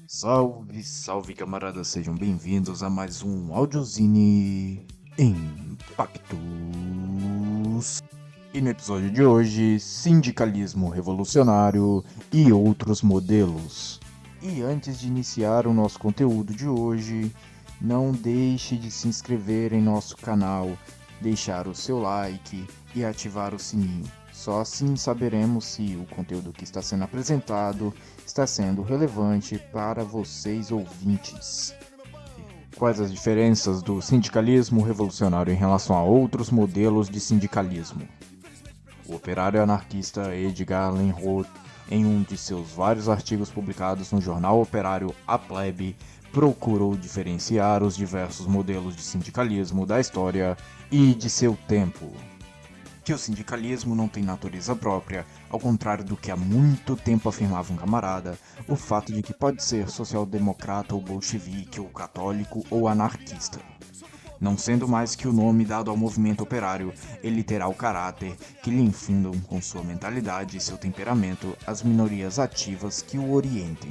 Salve, salve camaradas, sejam bem-vindos a mais um Audiozine Impactus. E no episódio de hoje, sindicalismo revolucionário e outros modelos. E antes de iniciar o nosso conteúdo de hoje, não deixe de se inscrever em nosso canal, deixar o seu like e ativar o sininho. Só assim saberemos se o conteúdo que está sendo apresentado está sendo relevante para vocês ouvintes. Quais as diferenças do sindicalismo revolucionário em relação a outros modelos de sindicalismo? O operário anarquista Edgar Allan Roth, em um de seus vários artigos publicados no jornal operário A Plebe, procurou diferenciar os diversos modelos de sindicalismo da história e de seu tempo. Que o sindicalismo não tem natureza própria, ao contrário do que há muito tempo afirmava um camarada, o fato de que pode ser social-democrata ou bolchevique, ou católico ou anarquista. Não sendo mais que o nome dado ao movimento operário, ele terá o caráter que lhe infundam com sua mentalidade e seu temperamento as minorias ativas que o orientem.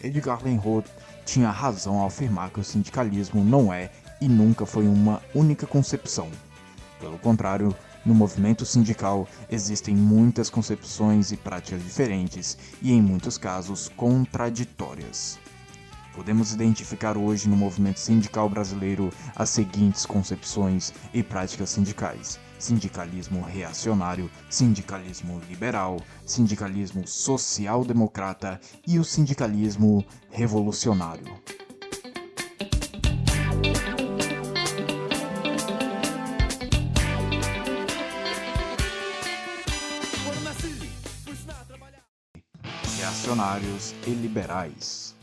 Edgar Allan Roth tinha razão ao afirmar que o sindicalismo não é e nunca foi uma única concepção. Pelo contrário, no movimento sindical existem muitas concepções e práticas diferentes e, em muitos casos, contraditórias. Podemos identificar hoje no movimento sindical brasileiro as seguintes concepções e práticas sindicais: sindicalismo reacionário, sindicalismo liberal, sindicalismo social-democrata e o sindicalismo revolucionário. Reacionários e liberais.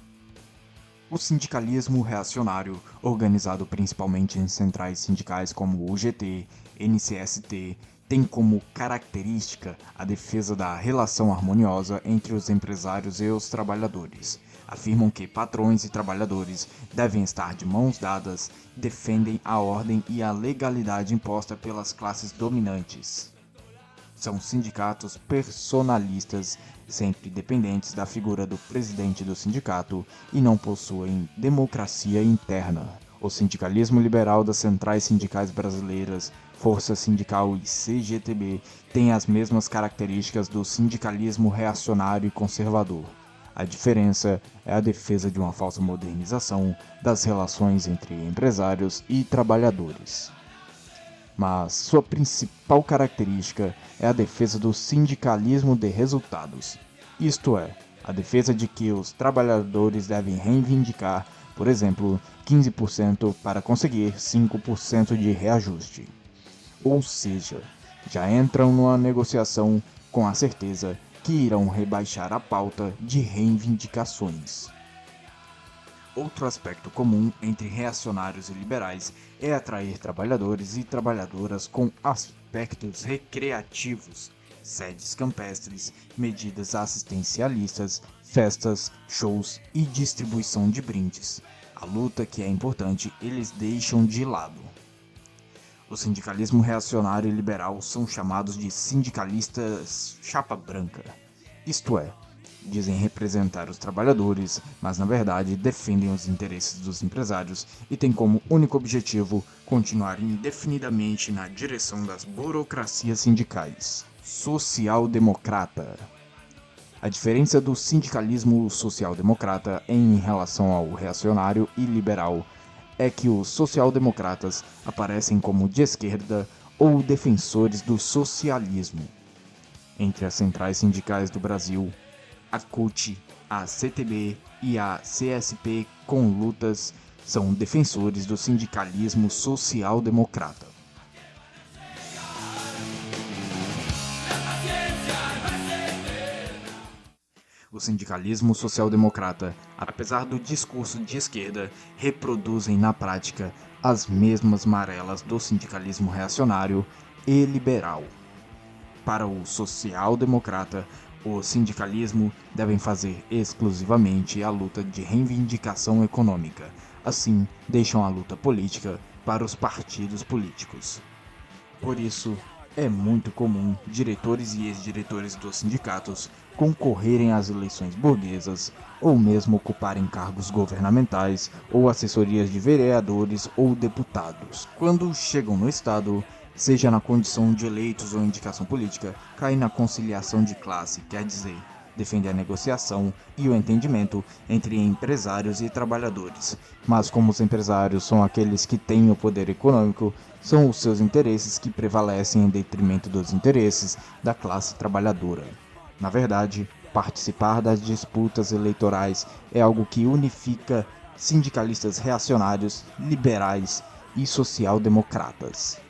O sindicalismo reacionário, organizado principalmente em centrais sindicais como o UGT, NCST, tem como característica a defesa da relação harmoniosa entre os empresários e os trabalhadores. Afirmam que patrões e trabalhadores devem estar de mãos dadas, defendem a ordem e a legalidade imposta pelas classes dominantes. São sindicatos personalistas, sempre dependentes da figura do presidente do sindicato e não possuem democracia interna. O sindicalismo liberal das centrais sindicais brasileiras, Força Sindical e CGTB tem as mesmas características do sindicalismo reacionário e conservador. A diferença é a defesa de uma falsa modernização das relações entre empresários e trabalhadores. Mas sua principal característica é a defesa do sindicalismo de resultados, isto é, a defesa de que os trabalhadores devem reivindicar, por exemplo, 15% para conseguir 5% de reajuste. Ou seja, já entram numa negociação com a certeza que irão rebaixar a pauta de reivindicações. Outro aspecto comum entre reacionários e liberais é atrair trabalhadores e trabalhadoras com aspectos recreativos, sedes campestres, medidas assistencialistas, festas, shows e distribuição de brindes. A luta que é importante eles deixam de lado. O sindicalismo reacionário e liberal são chamados de sindicalistas chapa branca, isto é, dizem representar os trabalhadores, mas na verdade defendem os interesses dos empresários e têm como único objetivo continuar indefinidamente na direção das burocracias sindicais. Social-democrata. A diferença do sindicalismo social-democrata em relação ao reacionário e liberal é que os social-democratas aparecem como de esquerda ou defensores do socialismo. Entre as centrais sindicais do Brasil, a CUT, a CTB e a CSP com lutas são defensores do sindicalismo social-democrata. O sindicalismo social-democrata, apesar do discurso de esquerda, reproduzem na prática as mesmas marelas do sindicalismo reacionário e liberal. Para o social-democrata, o sindicalismo devem fazer exclusivamente a luta de reivindicação econômica. Assim, deixam a luta política para os partidos políticos. Por isso, É muito comum diretores e ex-diretores dos sindicatos concorrerem às eleições burguesas ou mesmo ocuparem cargos governamentais ou assessorias de vereadores ou deputados. Quando chegam no Estado, seja na condição de eleitos ou indicação política, caem na conciliação de classe, quer dizer, defende a negociação e o entendimento entre empresários e trabalhadores. Mas como os empresários são aqueles que têm o poder econômico, são os seus interesses que prevalecem em detrimento dos interesses da classe trabalhadora. Na verdade, participar das disputas eleitorais é algo que unifica sindicalistas reacionários, liberais e social-democratas.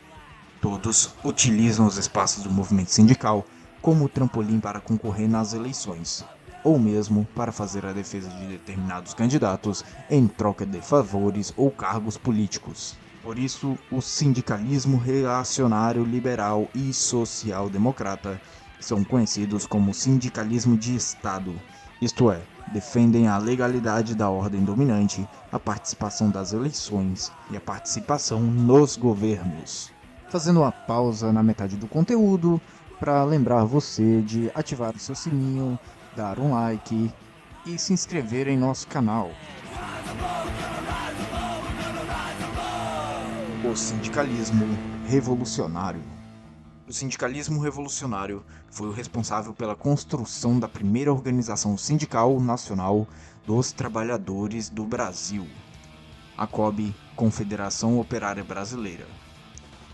Todos utilizam os espaços do movimento sindical como trampolim para concorrer nas eleições, ou mesmo para fazer a defesa de determinados candidatos em troca de favores ou cargos políticos. Por isso, o sindicalismo reacionário, liberal e social-democrata são conhecidos como sindicalismo de Estado, isto é, defendem a legalidade da ordem dominante, a participação das eleições e a participação nos governos. Fazendo uma pausa na metade do conteúdo para lembrar você de ativar o seu sininho, dar um like e se inscrever em nosso canal. O sindicalismo revolucionário. O sindicalismo revolucionário foi o responsável pela construção da primeira organização sindical nacional dos trabalhadores do Brasil, a COB, Confederação Operária Brasileira.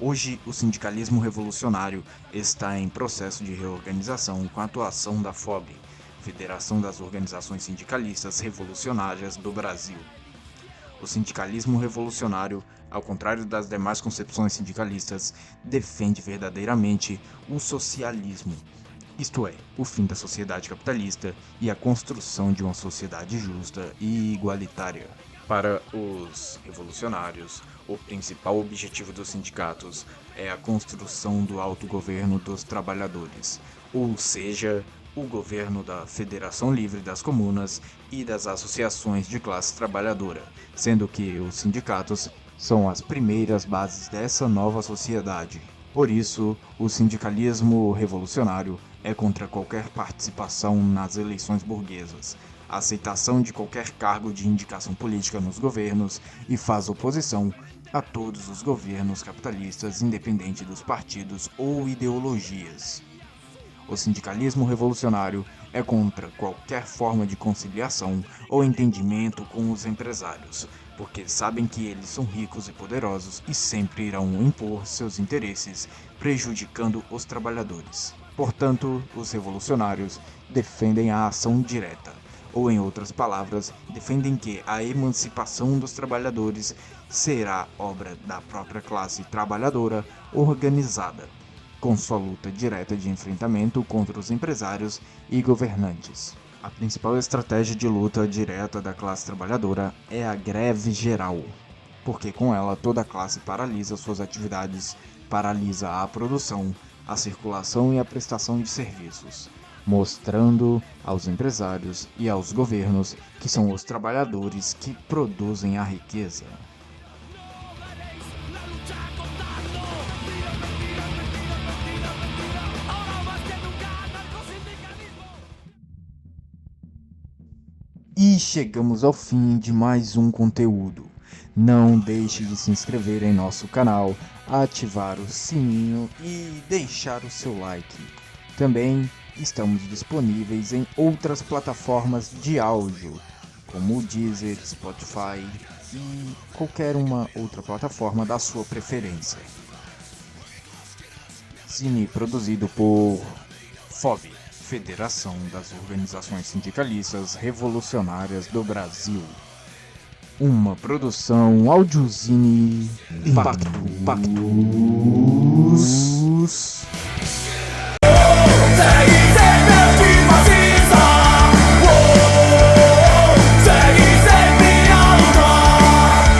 Hoje, o sindicalismo revolucionário está em processo de reorganização com a atuação da FOB, Federação das Organizações Sindicalistas Revolucionárias do Brasil. O sindicalismo revolucionário, ao contrário das demais concepções sindicalistas, defende verdadeiramente o socialismo, isto é, o fim da sociedade capitalista e a construção de uma sociedade justa e igualitária. Para os revolucionários, o principal objetivo dos sindicatos é a construção do autogoverno dos trabalhadores, ou seja, o governo da Federação Livre das Comunas e das associações de classe trabalhadora, sendo que os sindicatos são as primeiras bases dessa nova sociedade. Por isso, o sindicalismo revolucionário é contra qualquer participação nas eleições burguesas, a aceitação de qualquer cargo de indicação política nos governos e faz oposição a todos os governos capitalistas, independente dos partidos ou ideologias. O sindicalismo revolucionário é contra qualquer forma de conciliação ou entendimento com os empresários, porque sabem que eles são ricos e poderosos e sempre irão impor seus interesses, prejudicando os trabalhadores. Portanto, os revolucionários defendem a ação direta, ou em outras palavras, defendem que a emancipação dos trabalhadores será obra da própria classe trabalhadora organizada, com sua luta direta de enfrentamento contra os empresários e governantes. A principal estratégia de luta direta da classe trabalhadora é a greve geral, porque com ela toda a classe paralisa suas atividades, paralisa a produção, a circulação e a prestação de serviços, mostrando aos empresários e aos governos que são os trabalhadores que produzem a riqueza. E chegamos ao fim de mais um conteúdo. Não deixe de se inscrever em nosso canal, ativar o sininho e deixar o seu like. Também estamos disponíveis em outras plataformas de áudio, como o Deezer, Spotify e qualquer uma outra plataforma da sua preferência. Cine produzido por FOB, Federação das Organizações Sindicalistas Revolucionárias do Brasil. Uma produção Audiozine Impactus.